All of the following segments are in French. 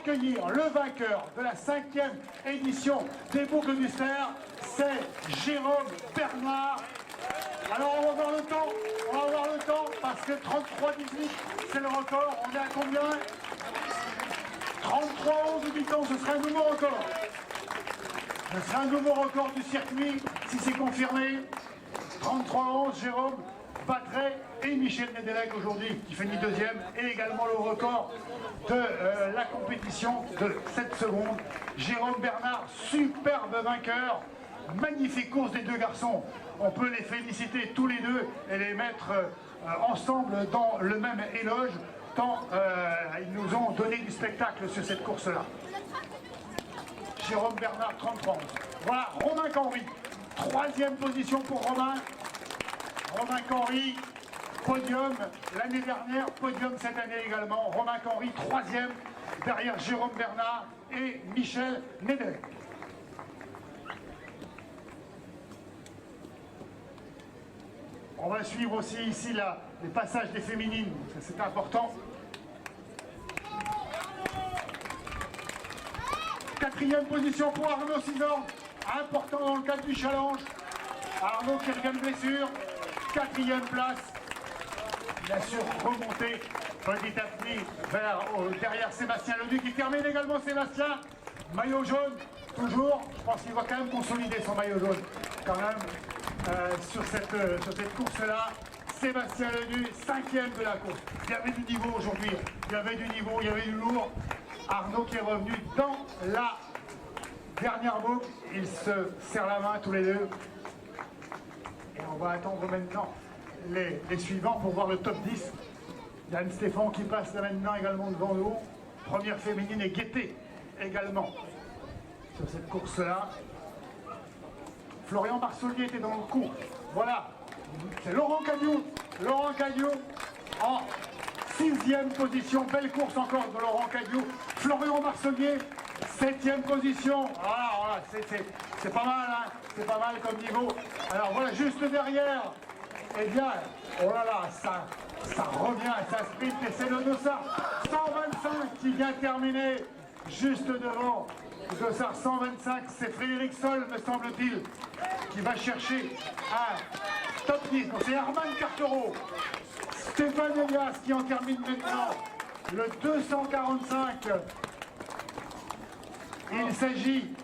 accueillir le vainqueur de la 5e édition des Boucles du Ster, c'est Jérôme Bernard. Alors on va voir le temps, parce que 33-18 c'est le record. On est à combien? 33-11 mi-temps, ce serait un nouveau record. Ce serait un nouveau record du circuit, si c'est confirmé. 33-11, Jérôme battrait et Michel Nedelec aujourd'hui, qui finit deuxième, et également le record de la compétition de 7 secondes. Jérôme Bernard, superbe vainqueur. Magnifique course des deux garçons. On peut les féliciter tous les deux et les mettre ensemble dans le même éloge, tant ils nous ont donné du spectacle sur cette course-là. Jérôme Bernard, 33. Voilà, Romain Canry, 3e position pour Romain. Romain Canry, podium l'année dernière, podium cette année également. Romain Canry, 3e, derrière Jérôme Bernard et Michel Nedelec. On va suivre aussi ici les passages des féminines, c'est important. 4e position pour Arnaud Cisan, important dans le cadre du challenge. Arnaud qui revient de blessure, 4e place. Il a su remonter petit à petit derrière Sébastien Leduc qui termine également. Sébastien, maillot jaune, toujours. Je pense qu'il va quand même consolider son maillot jaune, quand même. Sur cette course-là, Sébastien Leduc, 5e de la course. Il y avait du niveau aujourd'hui, il y avait du niveau, il y avait du lourd. Arnaud qui est revenu dans la dernière boucle. Ils se serrent la main tous les deux. Et on va attendre maintenant les suivants pour voir le top 10. Yann Stéphane qui passe là maintenant également devant nous. Première féminine et Guetté également sur cette course-là. Florian Marsollier était dans le coup. Voilà, c'est Laurent Cagnon. Laurent Cagnon en 6e position. Belle course encore de Laurent Cagnon. Florian Marsollier, 7e position. Voilà, c'est pas mal, hein. C'est pas mal comme niveau. Alors voilà, juste derrière, eh bien, oh là là, ça revient, ça sprint et c'est le Dossard 125 qui vient terminer juste devant. Dossard 125, c'est Frédéric Sol, me semble-t-il, qui va chercher un top 10. Donc c'est Armand Cartereau, Stéphane Elias qui en termine maintenant le 245. Il s'agit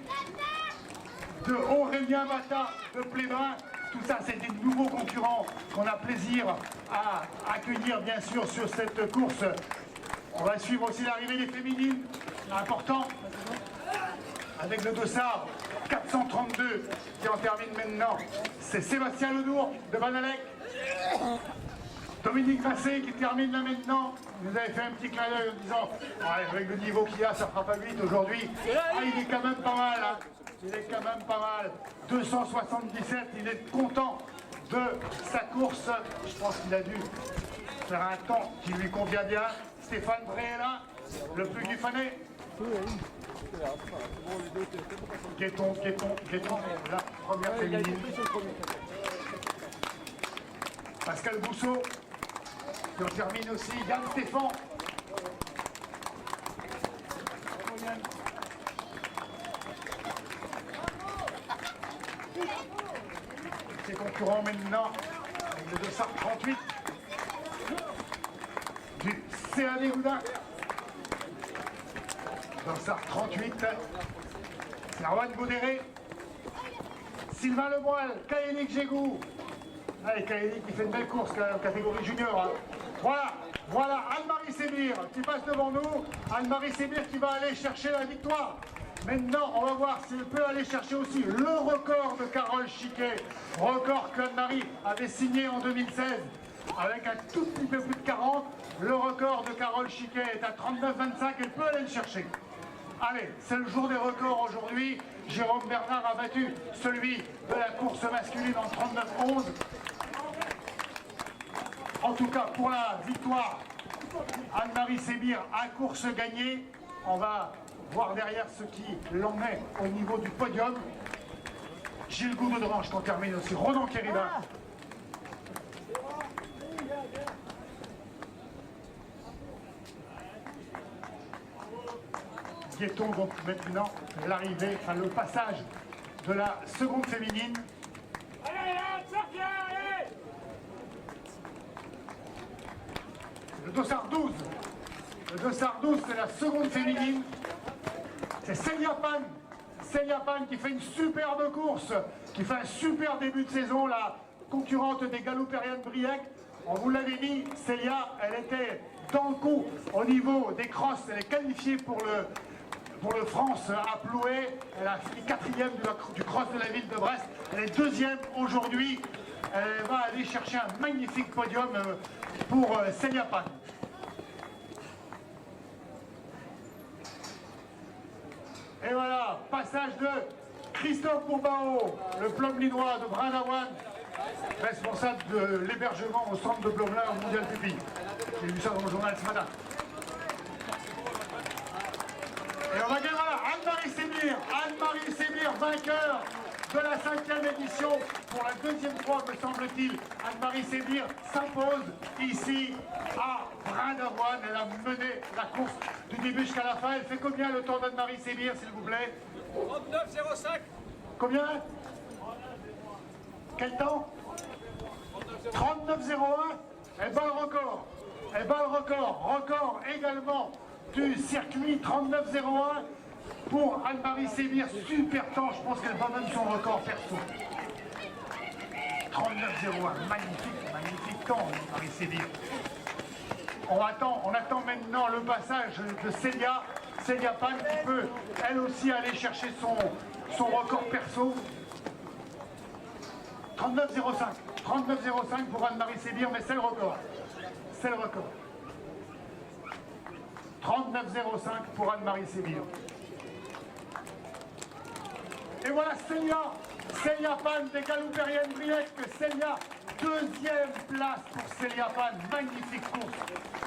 de Aurélien Mata de Plévin. Tout ça, c'est des nouveaux concurrents qu'on a plaisir à accueillir, bien sûr, sur cette course. On va suivre aussi l'arrivée des féminines, important, avec le Dossard 432 qui en termine maintenant. C'est Sébastien Ledour de Banalec. Dominique Massé qui termine là maintenant. Il nous avait fait un petit clin d'œil en disant avec le niveau qu'il a, ça fera pas vite aujourd'hui. Il est quand même pas mal, hein. Il est quand même pas mal. 277, il est content de sa course. Je pense qu'il a dû faire un temps qui lui convient bien. Stéphane Bréla, le plus du Fanet. Guetton, la première féminine. Pascal Bousseau, qui en termine aussi. Yann Stéphane. Ses concurrents maintenant, avec le Dossard 38 du CAD Goudin. Dossard 38, c'est Erwan Gaudéré, Sylvain Leboil, Kaélik Gégou. Allez, Kaélik qui fait une belle course quand même, catégorie junior. Hein. Voilà, Anne-Marie Sébir qui passe devant nous. Anne-Marie Sébir qui va aller chercher la victoire. Maintenant, on va voir si elle peut aller chercher aussi le record de Carole Chiquet. Record qu'Anne-Marie avait signé en 2016 avec un tout petit peu plus de 40. Le record de Carole Chiquet est à 39,25. Elle peut aller le chercher. Allez, c'est le jour des records aujourd'hui. Jérôme Bernard a battu celui de la course masculine en 39,11. En tout cas, pour la victoire, Anne-Marie Sébir à course gagnée. On va voir derrière ce qui l'en est au niveau du podium. Gilles Goudot de Range qu'on termine aussi. Ronan Kériba. guettons donc maintenant l'arrivée, enfin le passage de la seconde féminine. Le dossard 12. Le dossard 12, c'est la seconde féminine. C'est Célia Pan. Célia Pan qui fait une superbe course, qui fait un super début de saison, la concurrente des Galopériennes Briec. On vous l'avait dit, Célia, elle était dans le coup au niveau des crosses. Elle est qualifiée pour le France à Ploué. Elle a fini 4e du cross de la ville de Brest. Elle est 2e aujourd'hui. Elle va aller chercher un magnifique podium pour Célia Pan. Et voilà, passage de Christophe Bourbao, le plomb-linois de Brandavoine, responsable de l'hébergement au centre de Blomelin au Mondial Pupille. J'ai vu ça dans le journal ce matin. Et on va dire, voilà, Anne-Marie Sémir, vainqueur de la 5e édition. Pour la 2e fois, me semble-t-il, Anne-Marie Sémir s'impose ici à Brandavoine. Elle a mené la course du début jusqu'à la fin. Elle fait combien le temps d'Anne-Marie Sémir, s'il vous plaît? 39,05. Combien? Quel temps? 39,01. Elle bat le record. Elle bat le record. Record également du circuit 39,01 pour Anne-Marie Sémir. Super temps. Je pense qu'elle bat même son record perso. 39,01. Magnifique temps, Anne-Marie Sémir. On attend maintenant le passage de Célia Pan qui peut elle aussi aller chercher son record perso. 39,05. 39,05 pour Anne-Marie Sémir, mais c'est le record. C'est le record. 39,05 pour Anne-Marie Sémir. Et voilà Célia Pan des Galopériennes Briec. Célia, 2e place pour Célia Pan. Magnifique course.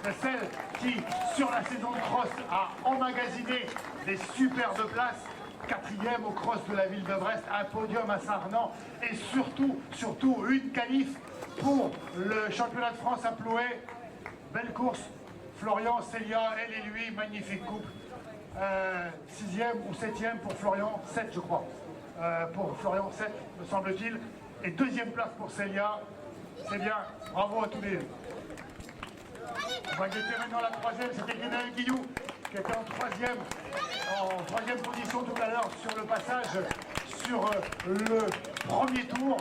C'est celle qui, sur la saison de cross, a emmagasiné des superbes places. 4e au cross de la ville de Brest, un podium à Saint-Renan et surtout une qualif pour le championnat de France à Ploué. Belle course. Florian, Célia, elle et lui, magnifique couple. 6e ou 7e pour Florian, 7 je crois. Pour Florian, 7 me semble-t-il. Et 2e place pour Célia. C'est bien, bravo à tous les deux. On va guetter maintenant la 3e, c'était Guénaël Guillou qui était en 3e position tout à l'heure sur le passage sur le premier tour.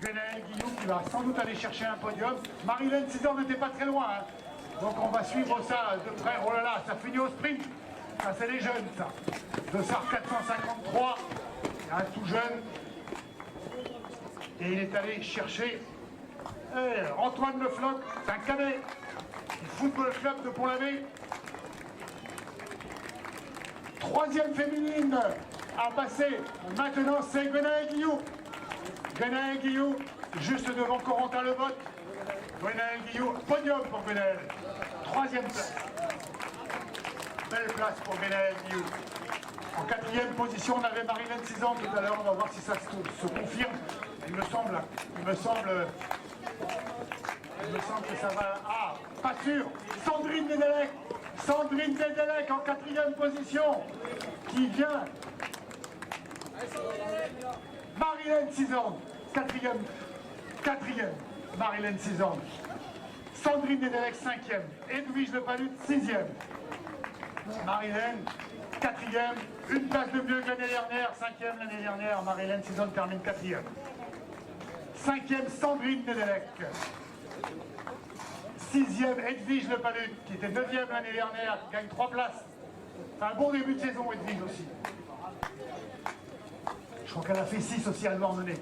Guénaël Guillou qui va sans doute aller chercher un podium. Marilène Cizor n'était pas très loin, hein. Donc on va suivre ça de près. Oh là là, ça finit au sprint. Ça c'est les jeunes, ça. Dossard 453, un tout jeune. Et il est allé chercher Antoine Le Floch, c'est un cadet du Football Club de Pont-l'Abbé. 3e féminine à passer. Maintenant, c'est Guénaël Guillou. Guénaël Guillou, juste devant Corentin Lebotte. Guénaël Guillou, podium pour Guénaël. 3e place. Belle place pour Guénaël Guillou. En 4e position, on avait Marilène Cizor tout à l'heure. On va voir si ça se confirme. Il me semble que ça va... Ah, pas sûr. Sandrine Nedelec. Sandrine Nedelec en 4e position. Qui vient. Marilène Cizor. 4e. Marilène Cizor. Sandrine Nedelec, 5e. Edwige Le Palut, 6e. Marilène, 4e. Une place de mieux que l'année dernière. 5e l'année dernière. Marilène Cizor termine 4e. 5e, Sandrine Nedelec. 6e, Edwige Le Palut, qui était 9e l'année dernière, qui gagne 3 places. C'est un bon début de saison, Edwige aussi. Je crois qu'elle a fait 6 aussi à Douarnenez.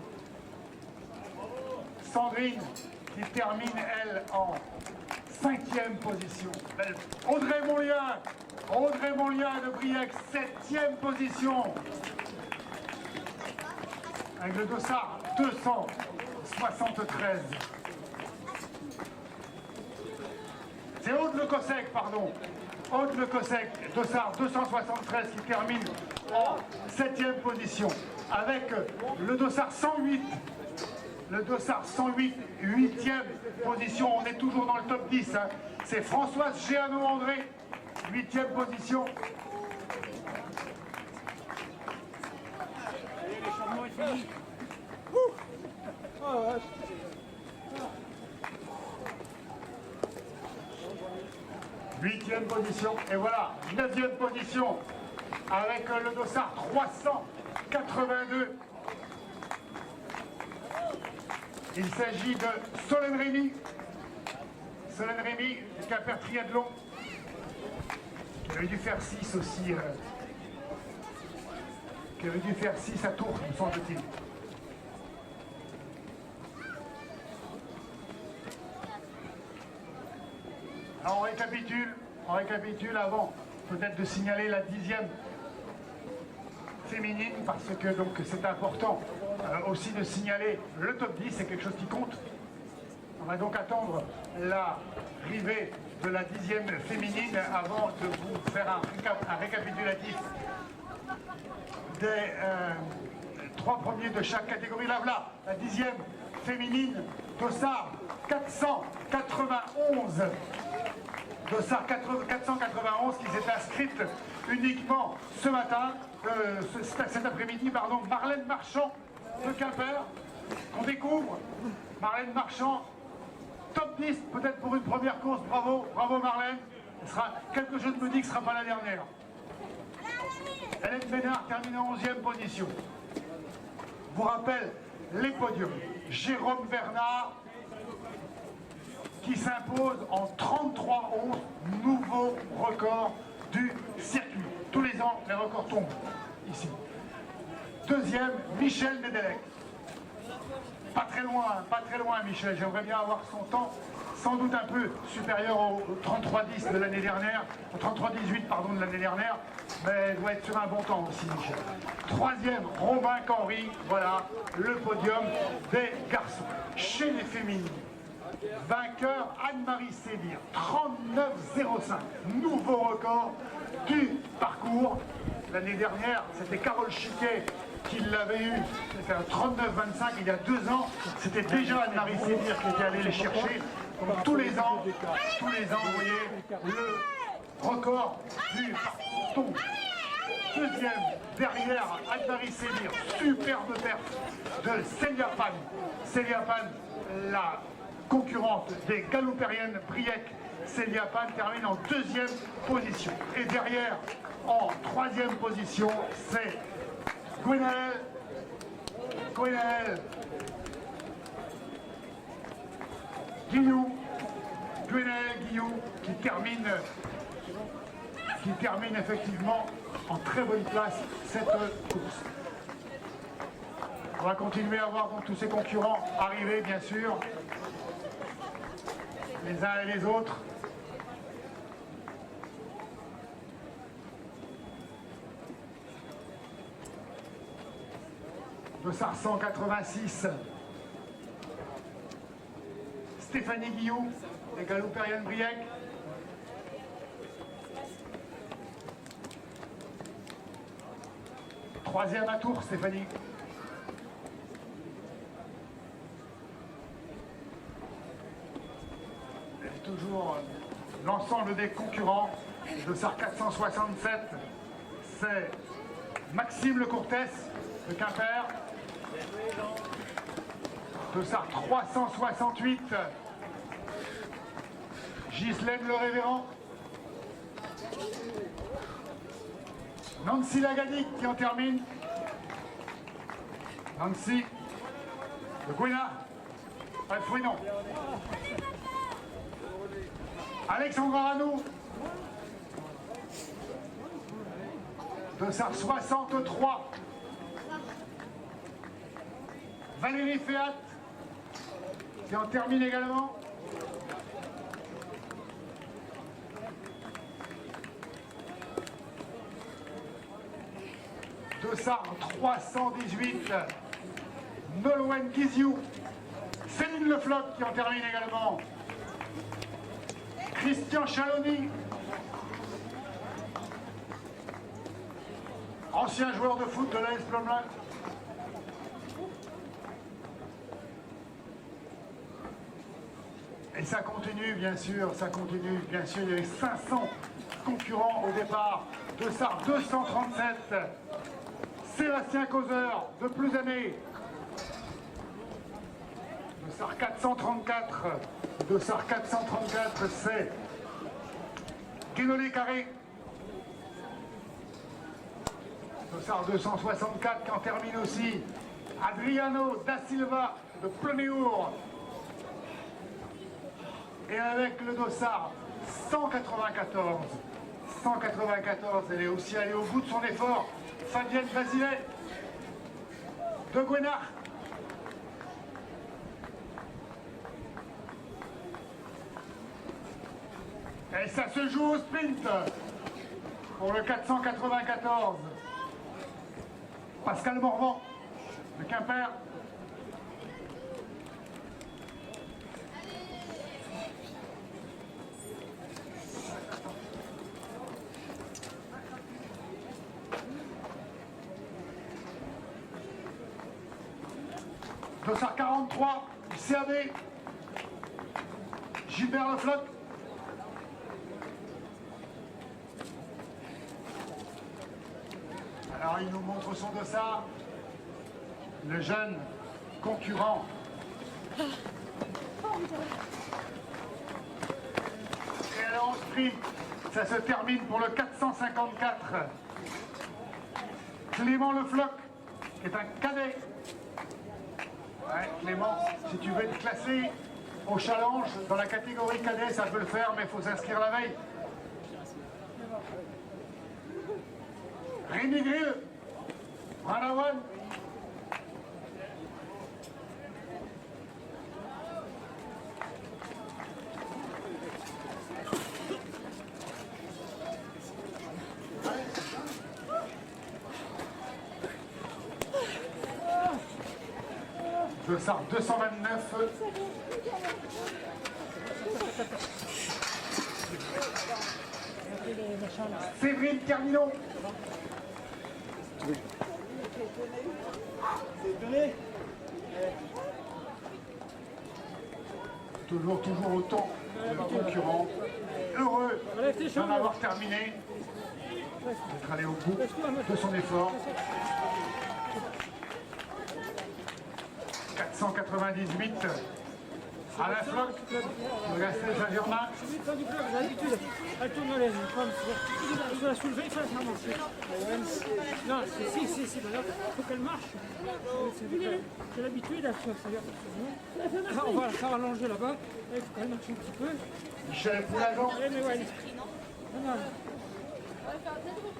Sandrine, qui termine, elle, en 5e position. Belle. Audrey Monlien de Briec, 7e position. Avec le dossard 273. C'est Aude Le Cossec, pardon. Aude Le Cossec, dossard 273 qui termine en 7e position. Avec le dossard 108. Le dossard 108, 8e position. On est toujours dans le top 10. Hein. C'est Françoise Géano-André, 8e position. Huitième position, et voilà, 9e position, avec le dossard 382. Il s'agit de Solène Rémy. Solène Rémy, du Quimper Triathlon. Qui avait dû faire 6 aussi. Qui avait dû faire 6 à Tours, me semble-t-il. Alors on récapitule avant peut-être de signaler la 10e féminine, parce que donc c'est important aussi de signaler le top 10, c'est quelque chose qui compte. On va donc attendre l'arrivée de la 10e féminine avant de vous faire un récapitulatif des 3 premiers de chaque catégorie. Là, voilà, la 10e féminine, dossard 491. Dossard 491 qui s'est inscrite uniquement ce matin, cet après-midi, pardon, Marlène Marchand de Quimper, qu'on découvre. Marlène Marchand, top 10 peut-être pour une première course, bravo, bravo Marlène. Quelque chose me dit que ce ne sera pas la dernière. Hélène Bénard termine en 11e position. Je vous rappelle les podiums. Jérôme Bernard qui s'impose en 33-11, nouveau record du circuit. Tous les ans, les records tombent ici. Deuxième, Michel Nedelec. Pas très loin Michel. J'aimerais bien avoir son temps, sans doute un peu supérieur au 33-10 de l'année dernière, au 33-18 pardon de l'année dernière, mais il doit être sur un bon temps aussi Michel. Troisième, Robin Canry, voilà le podium des garçons. Chez les féminines, vainqueur Anne-Marie Sévir, 39,05, nouveau record du parcours. L'année dernière, c'était Carole Chiquet qui l'avait eu, c'était un 39,25 il y a 2 ans. C'était déjà Anne-Marie Sévir qui était allée les chercher. Donc tous les ans, vous voyez, le record du parcours tombe. Deuxième, derrière Anne-Marie Sévir, superbe perte de Célia Pan. Célia Pan, la concurrente des galopériennes Briec. Célia Pan termine en 2e position. Et derrière, en 3e position, c'est Gwenaëlle Guillou. Gwenaëlle Guillou qui termine effectivement en très bonne place cette course. On va continuer à voir donc tous ces concurrents arriver, bien sûr, les uns et les autres. Dossard 186, Stéphanie Guillou, des galopériennes Briec. Troisième à Tours, Stéphanie. Et toujours l'ensemble des concurrents. Dossard 467, c'est Maxime Lecourtès de Quimper. Dossard 368, Ghislaine Le Révérend. Nancy Lagadic qui en termine. Nancy de Gouina, Fouinon. Alexandra Ranou. Dossard 63. Valérie Féat qui en termine également. Dossard 318, Nolwenn Guiziou, Céline Le Floch qui en termine également. Christian Chalony, ancien joueur de foot de l'AS Plomelin. Et ça continue, bien sûr, ça continue, bien sûr. Il y avait 500 concurrents au départ. Dossard 237, Sébastien Causeur de Plusanné. Dossard 434. Dossard 434, c'est Guénolé Carré. Dossard 264 qui en termine aussi. Adriano da Silva de Plonéour. Et avec le dossard 194. 194, elle est aussi allée au bout de son effort. Fabienne Basilet de Gouénard. Et ça se joue au sprint pour le 494. Pascal Morvan de Quimper. Dossard 43, CAB, Gilbert Leflotte. Alors il nous montre son dossard, le jeune concurrent. Et alors en sprint, ça se termine pour le 454. Clément Lefloc, qui est un cadet. Ouais, Clément, si tu veux être classé au challenge dans la catégorie cadet, ça peut le faire, mais il faut s'inscrire la veille. Rémi Grieux, Ranawan. Dossard 229. Séverine Carmino. Toujours autant de concurrents. Heureux d'en avoir terminé, d'être allé au bout de son effort. 498 à la flotte de Gastel Saint-Germain. Elle tourne les yeux, il faut la soulever, il faut la faire marcher. Non, si, il faut qu'elle marche. C'est l'habitude, on va la faire allonger là-bas, il faut qu'elle marche un petit peu. Michel Poulagan. Mais ouais,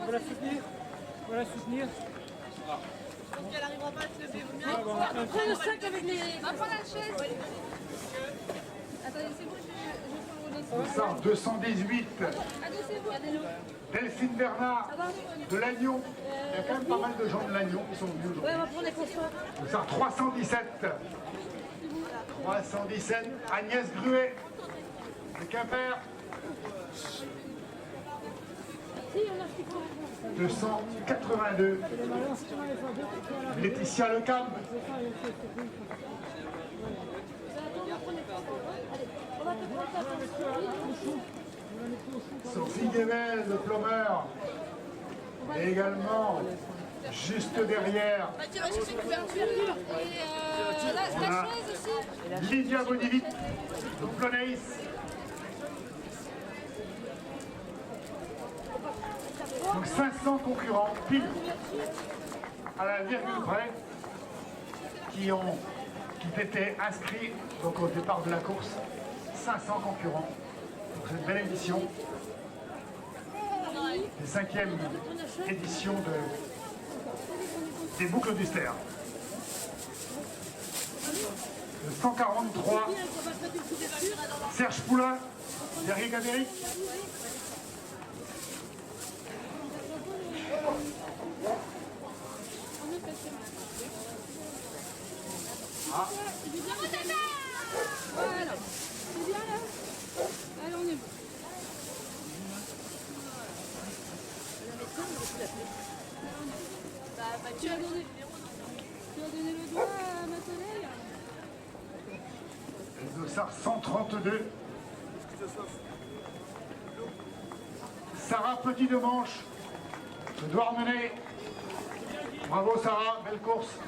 on va la soutenir, Donc elle n'arrivera pas à se lever, vous bien. Prends le sac avec les... On va prendre la chaise. Attendez, c'est bon, je peux rouler. Dossard 218. Delphine Bernard de Lannion. Il y a quand même pas mal de gens de Lannion qui sont venus aujourd'hui. Ouais, on va prendre les consoirs. Dossard 317. 317. Agnès Gruet de Quimper. 282. Laetitia Lecam. Sophie Guével de Plomeur. Et également, juste derrière, Tu vas chercher une couverture. Et la chaise aussi. Lydia Bonivit de Plonéis. Donc 500 concurrents, pile, à la virgule près, qui étaient inscrits donc, au départ de la course. 500 concurrents pour cette belle édition. La 5e édition des boucles du Ster. Le 143, Serge Poulain, derrière Gadéric. Ah. Voilà. C'est bien là. Allez, on est bon. Tu as donné le doigt à ma soleil. Le dossard 132. Sarah Petit de Manche de Douarnenez. Bravo Sarah, belle course.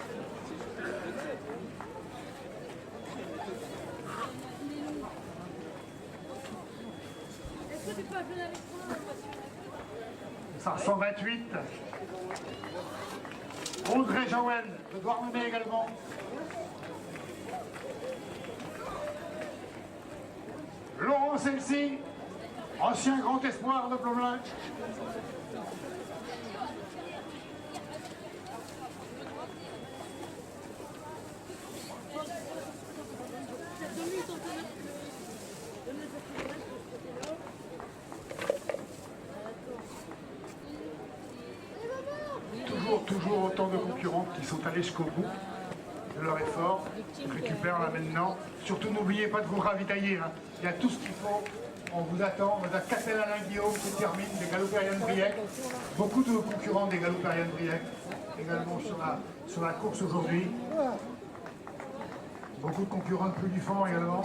Est-ce que tu peux appeler avec moi? Ça 128. Audrey Joël de Douarnenez également. Laurent Selsi, ancien grand espoir de Plomelin. Toujours autant de concurrents qui sont allés jusqu'au bout de leur effort. Ils récupèrent là maintenant. Surtout n'oubliez pas de vous ravitailler. Hein. Il y a tout ce qu'il faut. On vous attend. On a Castel Alain Guillaume qui termine des Galopériennes Briec. Beaucoup de concurrents des Galopériennes Briec également sur la course aujourd'hui. Beaucoup de concurrents de Plus du Fond également.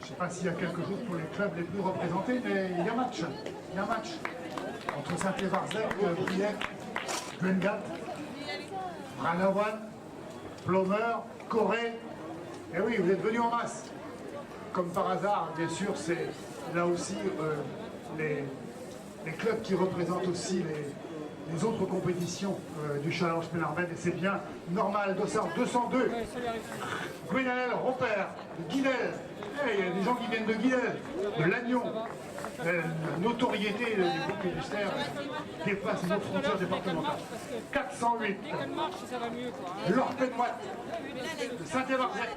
Je ne sais pas s'il y a quelques jours pour les clubs les plus représentés, mais il y a match. Il y a un match entre Saint-Évarzec, Briec, Guengat, Ranawan, Plomer, Corée. Et oui, vous êtes venus en masse. Comme par hasard, bien sûr, c'est là aussi les clubs qui représentent aussi les autres compétitions du Challenge Pénarmed. Et c'est bien normal. Dossard 202, Gwenel, Robert, Guidel. Il y a des gens qui viennent de Guidel, de Lannion. La notoriété du groupe Ministère dépasse nos frontières départementales. 408. Laure Pénoite de Saint-Évarzec.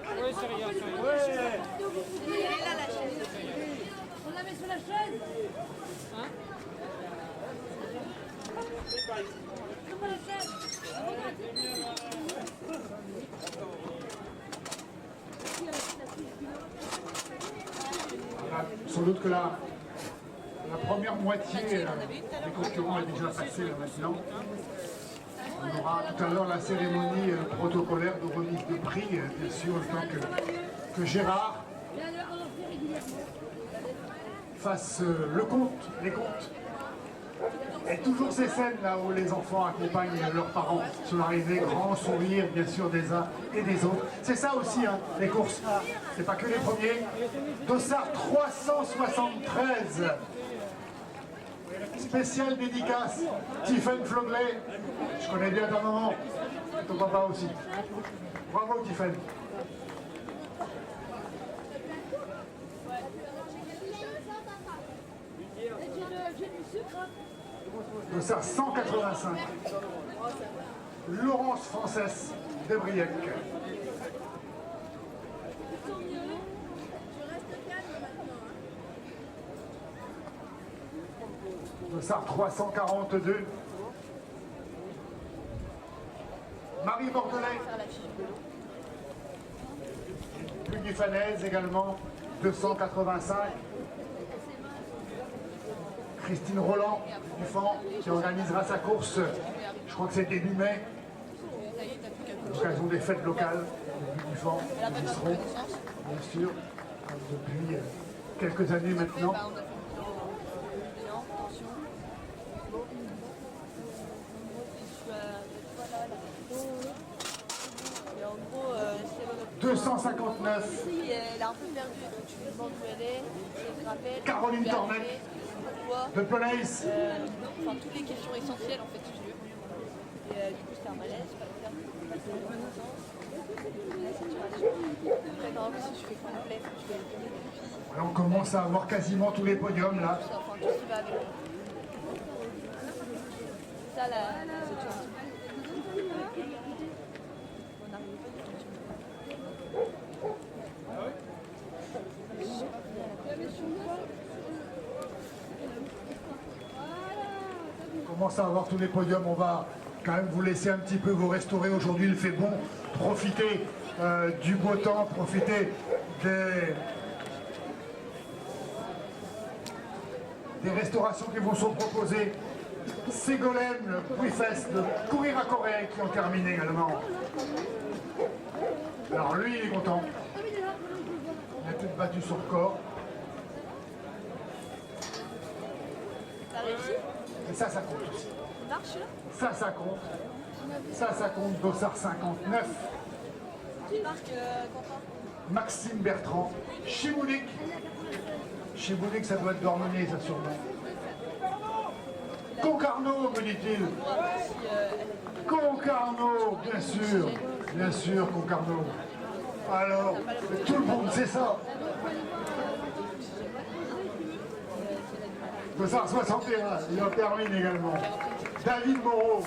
On la met sur la chaise. Comment la chaise? Sans doute que la première moitié des concurrents est déjà passée là maintenant. On aura tout à l'heure la cérémonie protocolaire de remise de prix, bien sûr, le temps que Gérard fasse le compte, les comptes. Et toujours ces scènes là où les enfants accompagnent leurs parents sur l'arrivée, grand sourire bien sûr des uns et des autres. C'est ça aussi hein, les courses, c'est pas que les premiers. Dossard 373. Spéciale dédicace, Tiffen Floglet. Je connais bien ta maman, et ton papa aussi. Bravo Tiffen. Dossard 185. Laurence Française de Briec. Dossard 342. Marie Bordelais. Puy-du-Falaise également, 285. Christine Roland du Fan qui organisera sa course, je crois que c'est début mai, à l'occasion des fêtes locales du Fan. Ils y seront, bien sûr, depuis quelques années maintenant. En gros, 259. elle a un peu perdu, donc tu lui demandes où elle est, je te rappelle. Caroline Tornec de Polace. Enfin, toutes les questions essentielles en fait, si tu veux. Et du coup, c'était un malaise, pas le faire. La saturation. Après, par exemple, si je fais complet, je vais le donner des filles. On commence à avoir quasiment tous les podiums là. Enfin, tout ce qui va avec. Ça, la saturation. On arrive pas du tout. On commence à avoir tous les podiums. On va quand même vous laisser un petit peu vous restaurer. Aujourd'hui, il fait bon. Profitez du beau temps, profitez des restaurations qui vous sont proposées. Ségolène, le Pouille-Fest, le Courir à Corée qui ont terminé également. Alors lui, il est content. Il a tout battu sur le corps. T'as réussi? Et ça compte aussi. marche là? Ça compte. Ça compte. Dossard 59. Qui marque Quentin? Maxime Bertrand. Chibounik. Chibounik, ça doit être d'Ormonnier, ça sûrement. Concarneau, me dit-il. Concarneau, bien sûr, Concarneau. Alors, tout le monde sait ça. Dossard 61, il en termine également. David Moreau,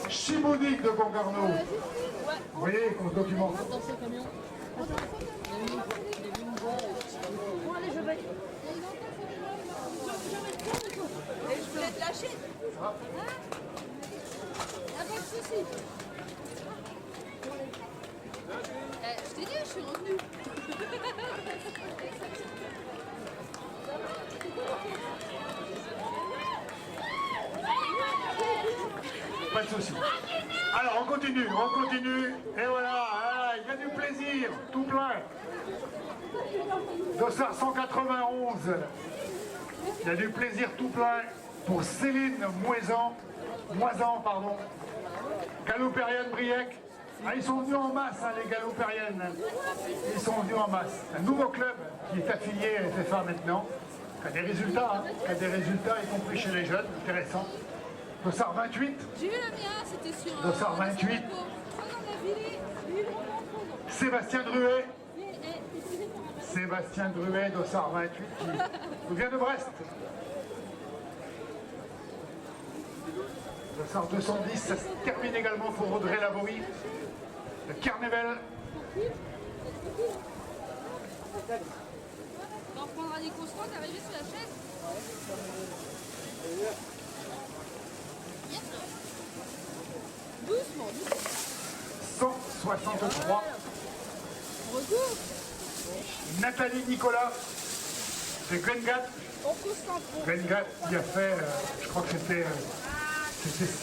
Chibounik de Concarneau. Vous voyez qu'on se documente. Dans ce camion. Bon, allez, je vais. Et je voulais te lâcher. Y'a pas de soucis. Je t'ai dit, je suis revenue. Pas de souci. Alors, on continue. Et voilà, il y a du plaisir, tout plein. Dossard 191. Il y a du plaisir tout plein pour Céline Moisan, pardon. Galopérienne Briec. Ah, ils sont venus en masse, hein, les Galopériennes. Ils sont venus en masse. Un nouveau club qui est affilié à FFA maintenant, qui a des résultats, y compris chez les jeunes, intéressant. Dossard 28. J'ai eu le mien, c'était sur Dossard 28. Sébastien Druet. Sébastien Druet, Dossard 28, qui nous vient de Brest. Dossard 210, ça se termine également pour Audrey Lavoie. Le Carnevel. On reprendra des constants, t'es arrivé sur la chaise. Doucement, doucement. 163. Retour. Nathalie Nicolas. C'est Glengat. On concentre. Glengat qui a fait, je crois que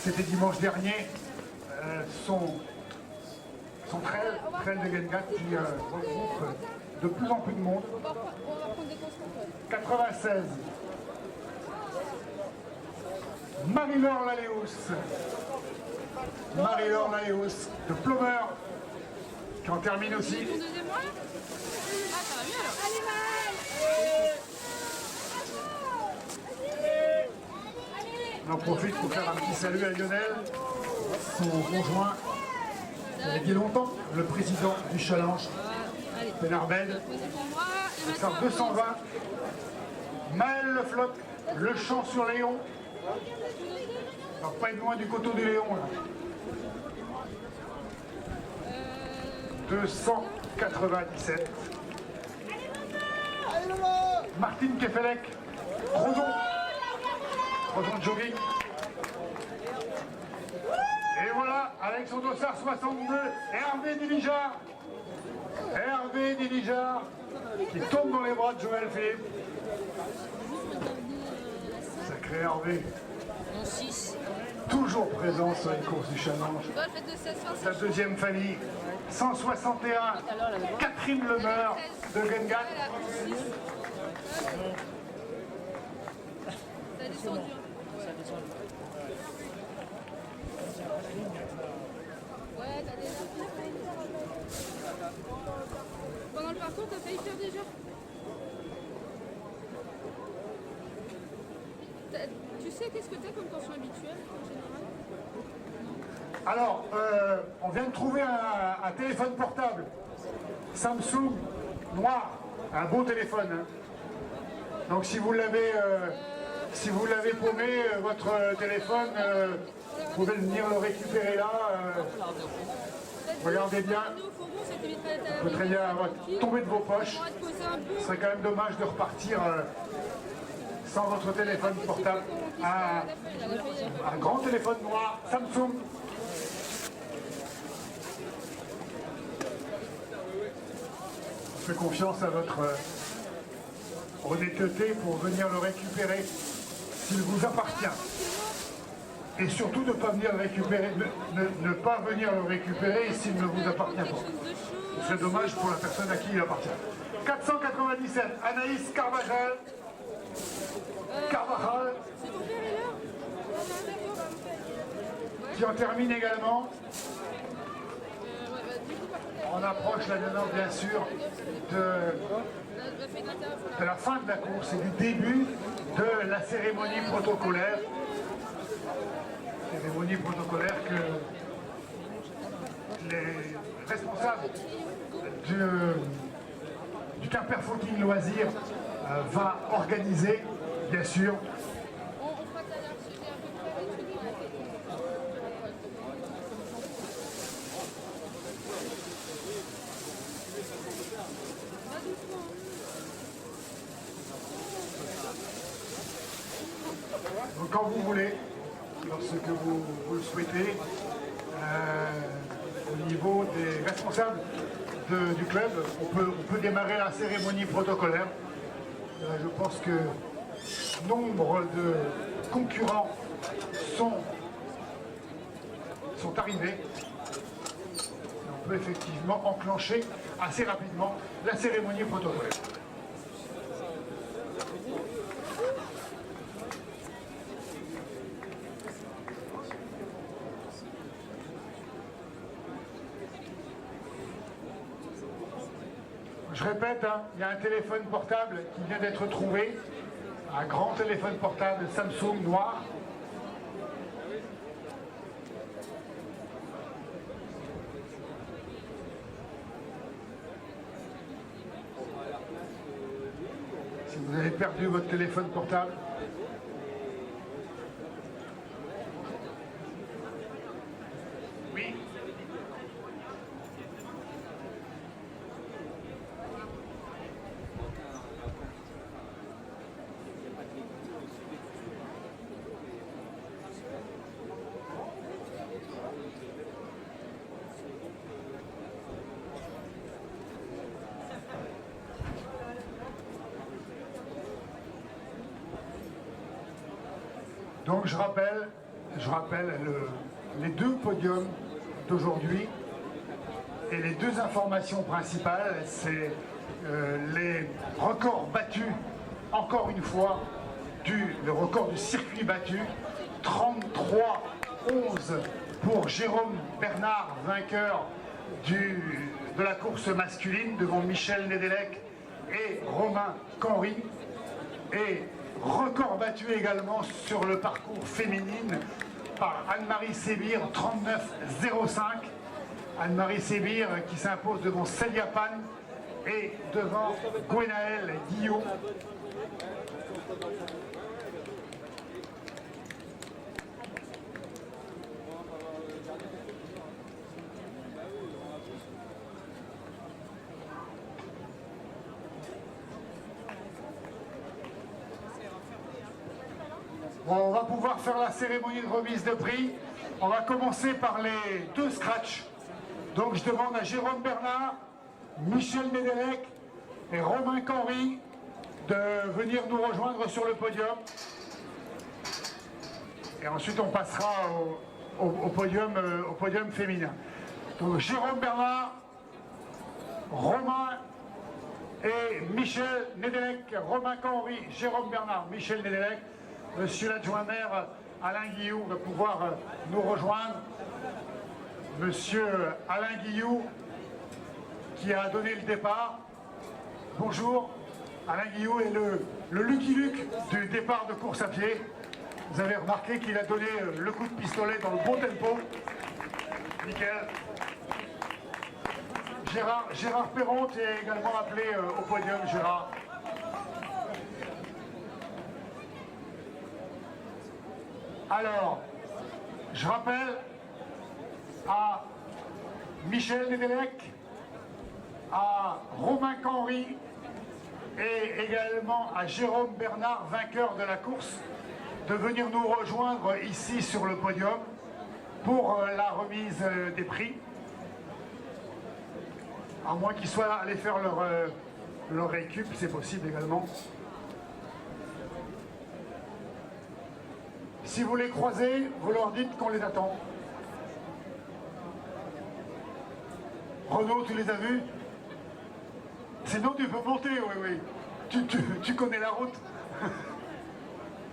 c'était dimanche dernier, son trail de Glengat qui regroupe de plus en plus de monde. On va prendre des constants. 96. Marie-Laure Laléus. Marie-Laure Laléus de Plumeur qui en termine aussi. Ton deuxième mois là? Ah, ça va mieux alors. On en profite pour faire un petit salut à Lionel, son conjoint, il y a longtemps, le président du Challenge, Pénarbel. Posez pour moi. Et Ça maintenant, 220. Maël Le Floc, Le Champ sur Léon. On va pas être loin du coteau du Léon là. 297. Martine Kefelec, Rodon de jogging. Et voilà, avec son dossard 62, Hervé Dilijard, qui tombe dans les bras de Joël Philippe. Sacré Hervé. mon 6. Toujours présent sur les courses du Challenge. Toi, faites de 16 fois. Sa deuxième famille, 161, Catherine Lemeur de Glengat. Ça a descendu. Ouais, t'as déjà fait. Pendant le parcours, t'as failli faire déjà. Tu sais qu'est-ce que t'as comme tension habituelle en général? Alors, on vient de trouver un téléphone portable, Samsung, noir, un beau téléphone. Hein. Donc si vous l'avez paumé, votre téléphone, vous pouvez venir le récupérer là. Regardez bien, vous pouvez très bien tomber de vos poches. Ce serait quand même dommage de repartir sans votre téléphone portable. Un grand téléphone noir, Samsung. Je fais confiance à votre honnêteté pour venir le récupérer s'il vous appartient. Et surtout ne pas venir le récupérer, ne pas venir le récupérer s'il ne vous appartient pas. Ce serait dommage pour la personne à qui il appartient. 497, Anaïs Carvajal. C'est ton père et l'heure? qui en termine également. On approche là maintenant, bien sûr, de la fin de la course et du début de la cérémonie protocolaire. Cérémonie protocolaire que les responsables du Quimper Footing Loisir va organiser, bien sûr. Donc quand vous voulez, lorsque vous le souhaitez, au niveau des responsables du club, on peut démarrer la cérémonie protocolaire. Je pense que nombre de concurrents sont arrivés. On peut effectivement enclencher assez rapidement la cérémonie protocolaire. Je répète, hein, il y a un téléphone portable qui vient d'être trouvé, un grand téléphone portable Samsung noir. Si vous avez perdu votre téléphone portable, oui. Donc je rappelle les deux podiums d'aujourd'hui et les deux informations principales, c'est les records battus, encore une fois, le record du circuit battu, 33-11 pour Jérôme Bernard, vainqueur de la course masculine devant Michel Nedelec et Romain Canry, et record battu également sur le parcours féminine par Anne-Marie Sébir, 39-05. Anne-Marie Sébir qui s'impose devant Célia Pan et devant Gwenaëlle Guillot. Bon, on va pouvoir faire la cérémonie de remise de prix. On va commencer par les deux scratchs. Donc je demande à Jérôme Bernard, Michel Nedelec et Romain Canry de venir nous rejoindre sur le podium. Et ensuite on passera au podium féminin. Donc Jérôme Bernard, Romain et Michel Nedelec, Romain Canry, Jérôme Bernard, Michel Nedelec. Monsieur l'adjoint-maire Alain Guillou va pouvoir nous rejoindre. Monsieur Alain Guillou qui a donné le départ. Bonjour. Alain Guillou est le Lucky Luke du départ de course à pied. Vous avez remarqué qu'il a donné le coup de pistolet dans le bon tempo. Nickel. Gérard Perron est également appelé au podium. Gérard. Alors, je rappelle à Michel Nedelec, à Romain Canry et également à Jérôme Bernard, vainqueur de la course, de venir nous rejoindre ici sur le podium pour la remise des prix. À moins qu'ils soient allés faire leur récup, c'est possible également. Si vous les croisez, vous leur dites qu'on les attend. Renaud, tu les as vus? Sinon tu peux monter, oui. Tu connais la route.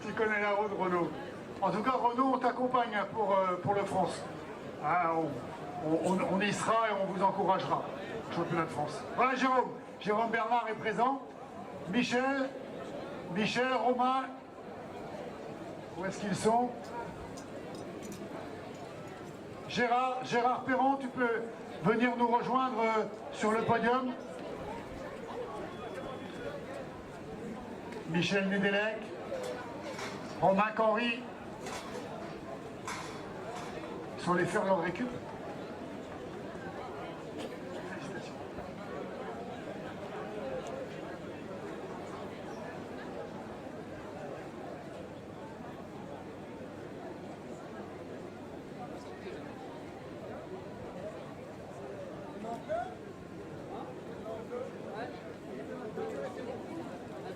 Tu connais la route, Renaud. En tout cas, Renaud, on t'accompagne pour le France. Ah, on y sera et on vous encouragera, championnat de France. Voilà Jérôme. Jérôme Bernard est présent. Michel, Romain, où est-ce qu'ils sont? Gérard Perron, tu peux venir nous rejoindre sur le podium. Michel Nedelec, Romain Canry. Ils sont allés faire leur récup.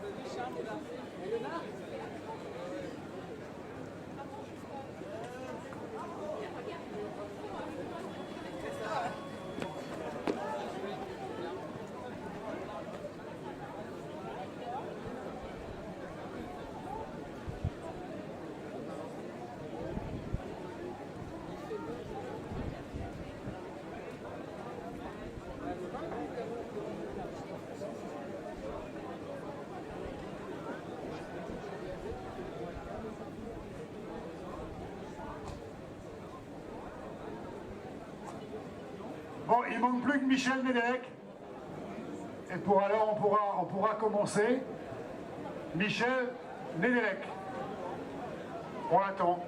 Félicitations. Bon, il manque plus que Michel Nedelec. Et pour alors, on pourra commencer. Michel Nedelec. On l'attend.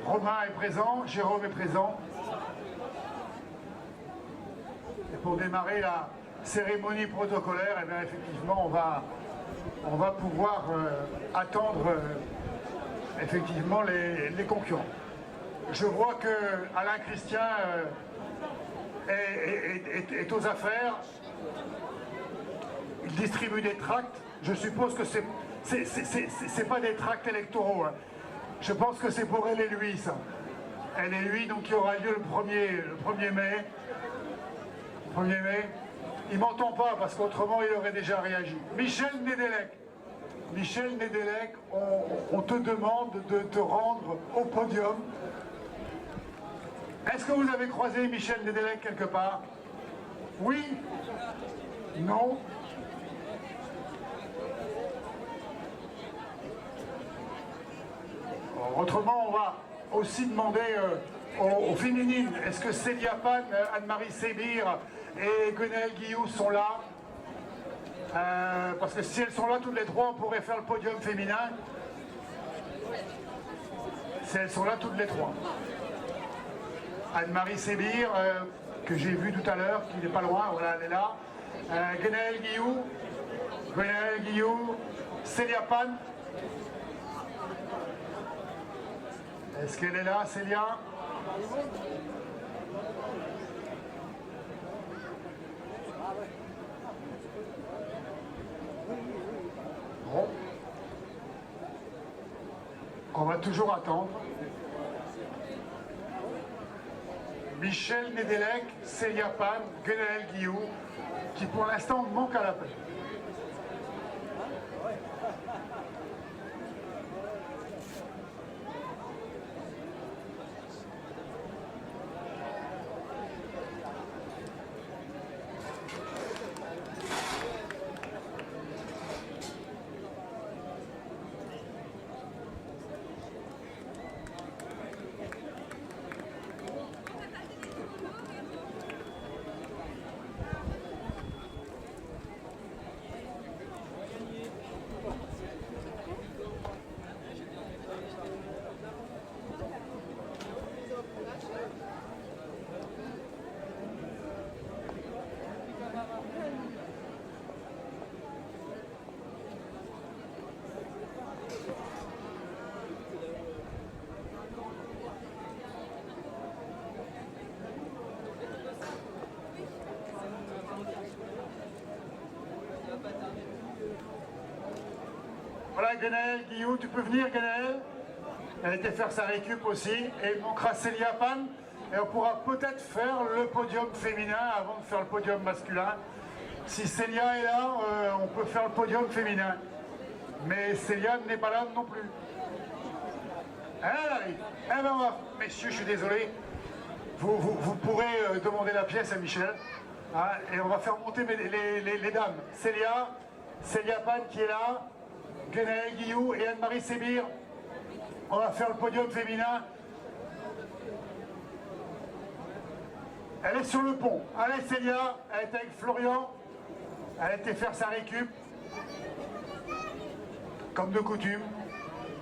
Romain est présent, Jérôme est présent. Et pour démarrer la cérémonie protocolaire, eh bien, effectivement, on va pouvoir attendre effectivement les concurrents. Je vois que Alain Christian est aux affaires. Il distribue des tracts. Je suppose que c'est pas des tracts électoraux. Hein. Je pense que c'est pour elle et lui, ça. Elle et lui, donc qui aura lieu le 1er mai. 1er mai. Il m'entend pas parce qu'autrement il aurait déjà réagi. Michel Nedelec, on te demande de te rendre au podium. Est-ce que vous avez croisé Michel Nedelec quelque part? Oui? Non? Autrement, on va aussi demander aux féminines, est-ce que Célia Pan, Anne-Marie Sébir et Gwenaëlle Guillou sont là? Parce que si elles sont là toutes les trois, on pourrait faire le podium féminin. Si elles sont là toutes les trois. Anne-Marie Sébir, que j'ai vu tout à l'heure, qui n'est pas loin, voilà, elle est là. Gwenaëlle Guillou, Célia Pan. Est-ce qu'elle est là, Célia? Bon. On va toujours attendre. Michel Nedelec, Célia Pan, Gwenaëlle Guillou, qui pour l'instant manquent à l'appel. Voilà, Gwenaëlle Guillou, tu peux venir, Gwenaëlle? Elle était faire sa récup aussi. Et il manquera Célia Pan. Et on pourra peut-être faire le podium féminin avant de faire le podium masculin. Si Célia est là, on peut faire le podium féminin. Mais Célia n'est pas là non plus. Elle arrive. Eh ben, messieurs, je suis désolé. Vous pourrez demander la pièce à Michel. Hein, et on va faire monter les dames. Célia Pan qui est là, Guenaëlle Guillou et Anne-Marie Sébir. On va faire le podium féminin. Elle est sur le pont. Allez Célia, elle est avec Florian. Elle a été faire sa récup. Comme de coutume,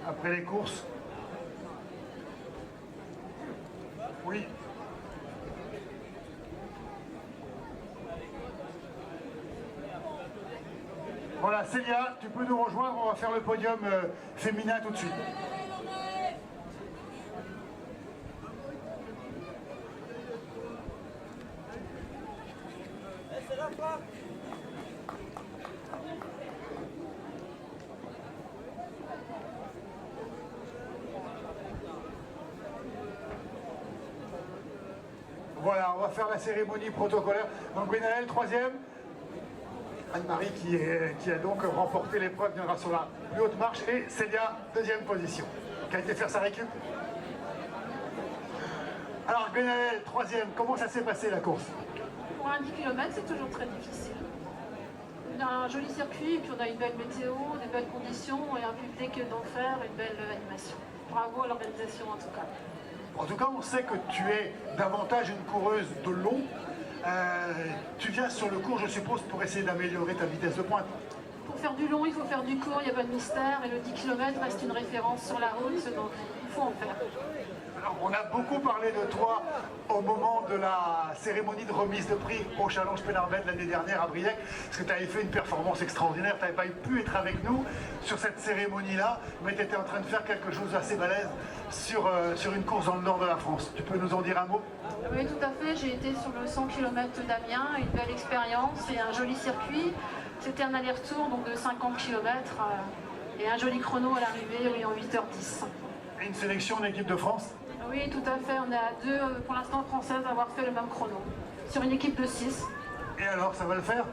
après les courses. Oui. Voilà, Célia, tu peux nous rejoindre, on va faire le podium féminin tout de suite. Voilà, on va faire la cérémonie protocolaire. Donc Guenaëlle, troisième. Anne-Marie qui a donc remporté l'épreuve viendra sur la plus haute marche. Et Célia, deuxième position, qui a été faire sa récup. Alors Guenaëlle, troisième, comment ça s'est passé la course? Pour un 10 km, c'est toujours très difficile. On a un joli circuit, et puis on a une belle météo, des belles conditions et un public d'enfer, une belle animation. Bravo à l'organisation en tout cas. En tout cas, on sait que tu es davantage une coureuse de long. Tu viens sur le court, je suppose, pour essayer d'améliorer ta vitesse de pointe. Pour faire du long, il faut faire du court, il n'y a pas de mystère, et le 10 km reste une référence sur la route, donc il faut en faire. Alors, on a beaucoup parlé de toi au moment de la cérémonie de remise de prix au Challenge Penarbet l'année dernière à Briec, parce que tu avais fait une performance extraordinaire, tu n'avais pas pu être avec nous sur cette cérémonie-là, mais tu étais en train de faire quelque chose d'assez balèze sur une course dans le nord de la France. Tu peux nous en dire un mot? Oui, tout à fait, j'ai été sur le 100 km d'Amiens, une belle expérience et un joli circuit. C'était un aller-retour donc de 50 km et un joli chrono à l'arrivée, oui, en 8h10. Et une sélection en équipe de France? Oui, tout à fait. On est à deux, pour l'instant, françaises à avoir fait le même chrono, sur une équipe de 6. Et alors, ça va le faire?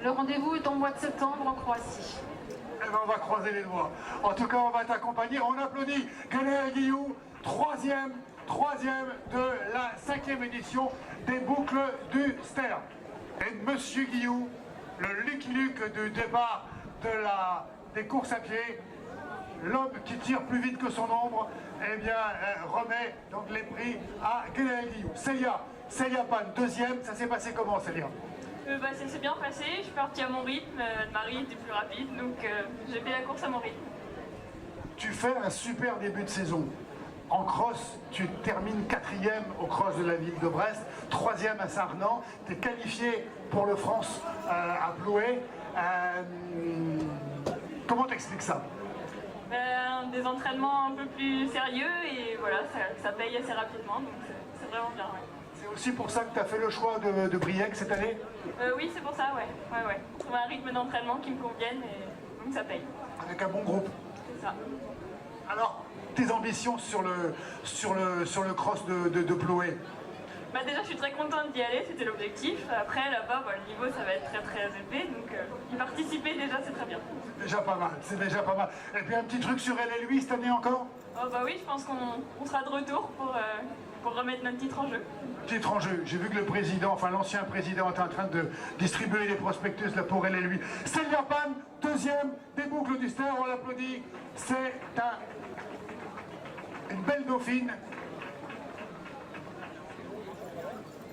Le rendez-vous est en mois de septembre en Croatie. Eh ben, on va croiser les doigts. En tout cas, on va t'accompagner. On applaudit Guenaëlle Guillou, troisième de la 5e édition des boucles du Ster. Et Monsieur Guillou, le Lucky Luke du départ des courses à pied, l'homme qui tire plus vite que son ombre, eh bien, remet donc les prix à Guenaëlle Guillou. Célia Pan, deuxième, ça s'est passé comment, Célia? Ça s'est bien passé, je suis partie à mon rythme, Marie était plus rapide, donc j'ai fait la course à mon rythme. Tu fais un super début de saison. En cross, tu termines 4e au cross de la ville de Brest, 3e à Saint-Renan, tu es qualifié pour le France à Plouay. Comment t'expliques ça? Des entraînements un peu plus sérieux et voilà, ça paye assez rapidement, donc c'est vraiment bien. Ouais. C'est aussi pour ça que tu as fait le choix de Briec cette année? Oui, c'est pour ça, ouais. Trouver un rythme d'entraînement qui me convienne et donc ça paye. Avec un bon groupe? C'est ça. Alors, tes ambitions sur le cross de Plouay? Déjà, je suis très contente d'y aller, c'était l'objectif. Après, là-bas, le niveau, ça va être très très élevé, donc y participer déjà, c'est très bien. C'est déjà pas mal. Et puis un petit truc sur elle et lui cette année encore? Oui, je pense qu'on sera de retour pour remettre notre titre en jeu. Titre en jeu. J'ai vu que le président, enfin l'ancien président, est en train de distribuer les prospectus là pour elle et lui. Célia Pan, deuxième des boucles du Ster, on l'applaudit. C'est une belle dauphine.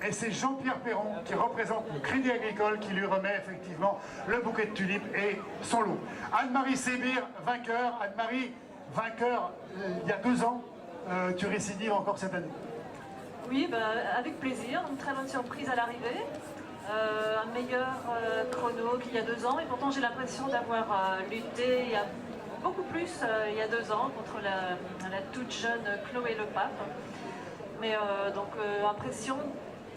Et c'est Jean-Pierre Perron qui représente le Crédit Agricole qui lui remet effectivement le bouquet de tulipes et son lot. Anne-Marie Sébir, vainqueur. Anne-Marie, vainqueur il y a 2 ans. Tu récidives encore cette année? Oui, avec plaisir. Une très bonne surprise à l'arrivée. Un meilleur chrono qu'il y a 2 ans. Et pourtant, j'ai l'impression d'avoir lutté il y a beaucoup plus il y a 2 ans contre la toute jeune Chloé Lepape. Mais donc, impression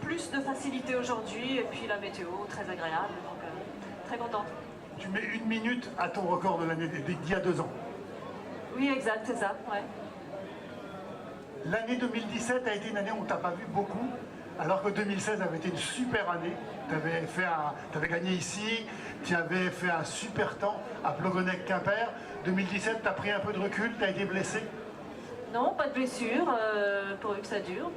plus de facilité aujourd'hui et puis la météo très agréable, donc très contente. Tu mets 1 minute à ton record de l'année d'il y a 2 ans. Oui, exact, c'est ça, ouais. L'année 2017 a été une année où on t'a pas vu beaucoup, alors que 2016 avait été une super année. Tu avais gagné ici, tu avais fait un super temps à Plogonec-Quimper. 2017, tu as pris un peu de recul, tu as été blessé? Non, pas de blessure, pourvu que ça dure.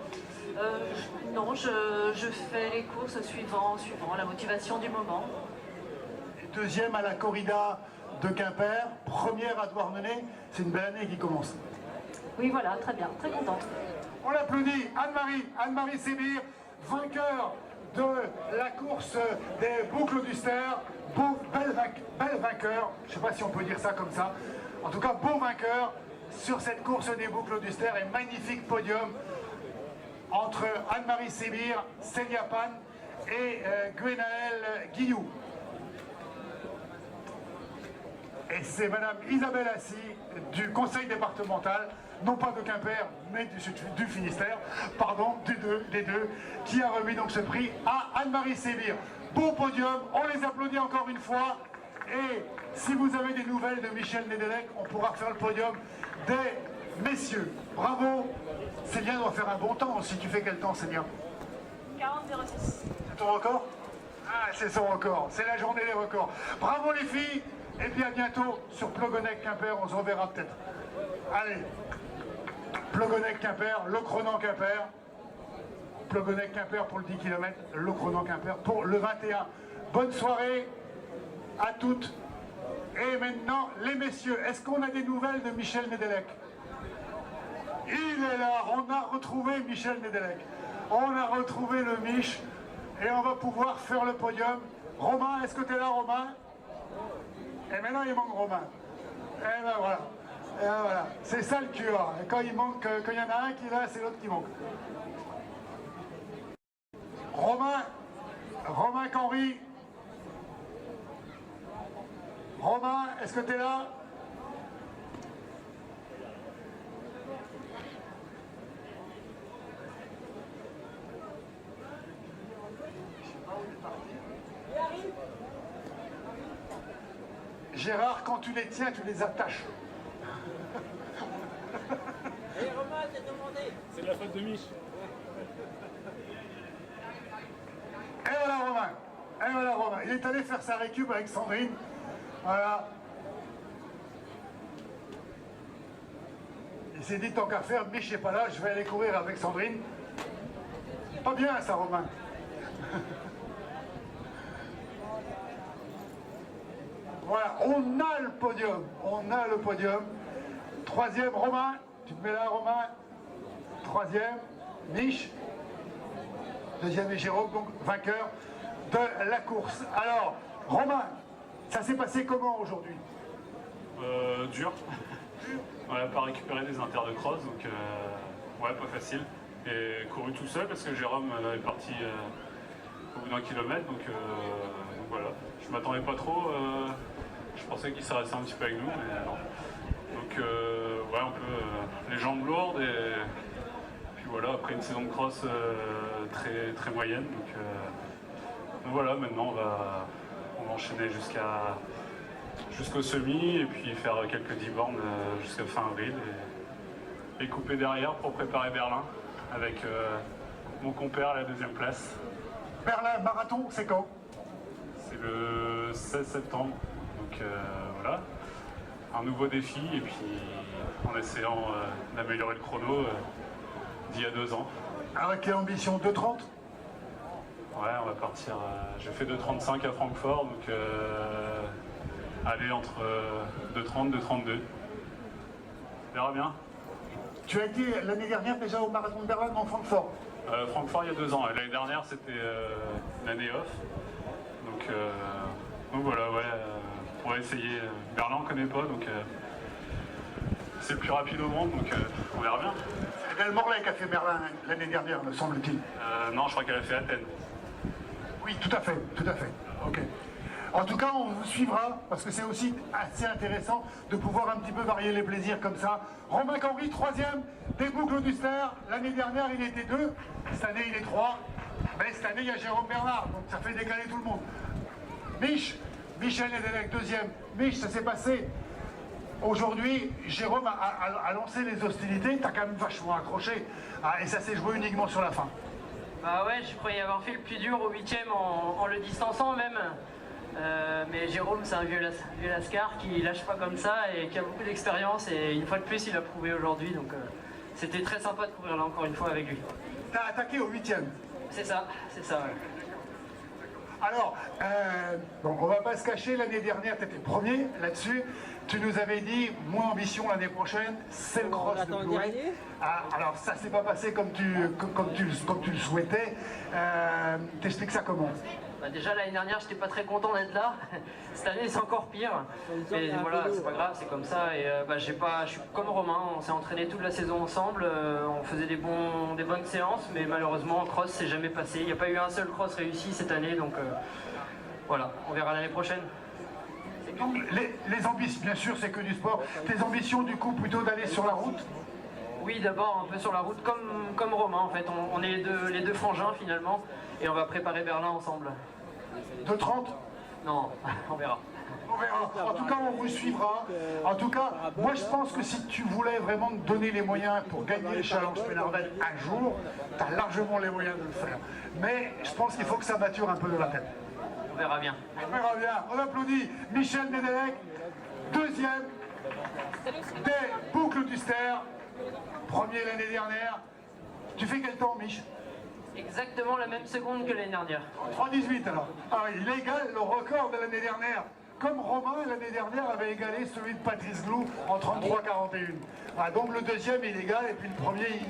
Non, je fais les courses suivant la motivation du moment. Deuxième à la corrida de Quimper, première à Douarnenez, c'est une belle année qui commence. Oui, voilà, très bien, très contente. On l'applaudit, Anne-Marie Sébir, vainqueur de la course des boucles d'Uster, bel vainqueur, je ne sais pas si on peut dire ça comme ça, en tout cas beau vainqueur sur cette course des boucles d'Uster et magnifique podium entre Anne-Marie Sébir, Célia Pan et Gwenaëlle Guillou. Et c'est Madame Isabelle Assy du conseil départemental, non pas de Quimper, mais du Finistère, pardon, des deux, qui a remis donc ce prix à Anne-Marie Sébir. Beau podium, on les applaudit encore une fois. Et si vous avez des nouvelles de Michel Nedelec, on pourra faire le podium des messieurs. Bravo, Célia doit faire un bon temps aussi. Tu fais quel temps, Célia? 40,06. C'est ton record? Ah, c'est son record, c'est la journée des records. Bravo les filles, et puis à bientôt sur Plogonec-Quimper, on se reverra peut-être. Allez, Plogonec-Quimper, Locronan-Quimper, Plogonec-Quimper pour le 10 km, Locronan-Quimper pour le 21. Bonne soirée à toutes. Et maintenant, les messieurs, est-ce qu'on a des nouvelles de Michel Nedelec? Il est là, on a retrouvé Michel Nedelec. On a retrouvé le Mich et on va pouvoir faire le podium. Romain, est-ce que tu es là, Romain? Et maintenant, il manque Romain. Et ben voilà. Et ben voilà. C'est ça le cure. Et quand il manque, quand il y en a un qui est là, c'est l'autre qui manque. Romain Canry. Romain, est-ce que tu es là? Gérard, quand tu les tiens, tu les attaches. Et Romain, t'es demandé. C'est de la faute de Mich. Et voilà Romain. Il est allé faire sa récup avec Sandrine. Voilà. Il s'est dit, tant qu'à faire, Mich n'est pas là, je vais aller courir avec Sandrine. Pas bien ça, Romain. Voilà, on a le podium. Troisième, Romain, tu te mets là, Romain. Troisième, Mich. Deuxième est Jérôme, donc vainqueur de la course. Alors, Romain, ça s'est passé comment aujourd'hui? Dur. On n'a pas récupéré des inters de cross, donc ouais, pas facile. Et couru tout seul parce que Jérôme est parti au bout d'1 kilomètre, donc voilà. Je m'attendais pas trop. Je pensais qu'il serait resté un petit peu avec nous, mais non. Donc ouais, un peu les jambes lourdes et puis voilà, après une saison de cross très moyenne. Donc voilà, maintenant on va enchaîner jusqu'au semi et puis faire quelques 10 bornes jusqu'à fin avril et couper derrière pour préparer Berlin avec mon compère à la 2e place. Berlin marathon, c'est quand? C'est le 16 septembre. Donc voilà, un nouveau défi et puis en essayant d'améliorer le chrono d'il y a 2 ans. Avec l'ambition 2,30? Ouais, on va partir. J'ai fait 2,35 à Francfort, donc aller entre 2,30 et 2,32. On verra bien. Tu as été l'année dernière déjà au marathon de Berlin en Francfort? Francfort il y a 2 ans. L'année dernière c'était l'année off. Donc voilà, ouais, on va essayer. Berlin on connaît pas, donc c'est le plus rapide au monde, donc on verra bien. C'est Del Morlaix qui a fait Berlin l'année dernière, me semble-t-il. Non, je crois qu'elle a fait Athènes. Oui, tout à fait. Ok. En tout cas, on vous suivra, parce que c'est aussi assez intéressant de pouvoir un petit peu varier les plaisirs comme ça. Romain Canry, 3e des boucles d'Uster. L'année dernière, il était 2. Cette année, il est 3. Mais cette année, il y a Jérôme Bernard, donc ça fait décaler tout le monde. Michel Nedelec, 2e. Mich, ça s'est passé. Aujourd'hui, Jérôme a lancé les hostilités. T'as quand même vachement accroché. Et ça s'est joué uniquement sur la fin. Bah ouais, je croyais avoir fait le plus dur au 8e en le distançant même. Mais Jérôme, c'est un vieux lascar qui lâche pas comme ça et qui a beaucoup d'expérience. Et une fois de plus, il a prouvé aujourd'hui. Donc c'était très sympa de courir là encore une fois avec lui. T'as attaqué au 8e. C'est ça, ouais. Alors, bon, on va pas se cacher, l'année dernière, tu étais premier là-dessus. Tu nous avais dit, moins ambition l'année prochaine, c'est le cross de Chloé. Ah, alors, ça s'est pas passé comme tu le souhaitais. T'expliques ça comment? Bah déjà l'année dernière j'étais pas très content d'être là, cette année c'est encore pire, mais voilà c'est pas grave, c'est comme ça et je suis comme Romain, on s'est entraîné toute la saison ensemble, on faisait des bonnes séances mais malheureusement en cross c'est jamais passé, il n'y a pas eu un seul cross réussi cette année donc voilà, on verra l'année prochaine. Donc les ambitions, bien sûr c'est que du sport, tes ambitions du coup plutôt d'aller sur la route? Oui, d'abord un peu sur la route, comme Romain en fait. On est les deux frangins finalement, et on va préparer Berlin ensemble. 2:30? Non, on verra. On verra. En tout cas, on vous suivra. En tout cas, moi je pense que si tu voulais vraiment te donner les moyens pour gagner les challenges Pénardel un jour, tu as largement les moyens de le faire. Mais je pense qu'il faut que ça mature un peu de la tête. On verra bien. On verra bien. On applaudit Michel Nedelec, deuxième des boucles du Ster. Premier l'année dernière. Tu fais quel temps, Mich? Exactement la même seconde que l'année dernière. 3:18 alors. Ah oui, il égale le record de l'année dernière. Comme Romain, l'année dernière, avait égalé celui de Patrice Glou en 33:41. Ah, donc le deuxième, il égale, et puis le premier,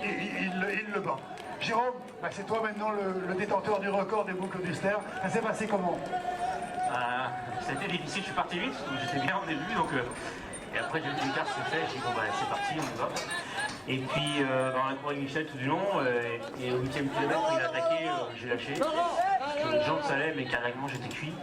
il le bat. Jérôme, c'est toi maintenant le détenteur du record des boucles du Ster. Ça s'est passé comment? C'était difficile, je suis parti vite, j'étais bien au début, donc... Et après, j'ai vu que l'écart se fait, j'ai dit bon, c'est parti, on y va. Et puis, on a couru avec Michel tout du long, et au 8e kilomètre, il a attaqué, j'ai lâché. Les jambes salaient, mais carrément, j'étais cuit.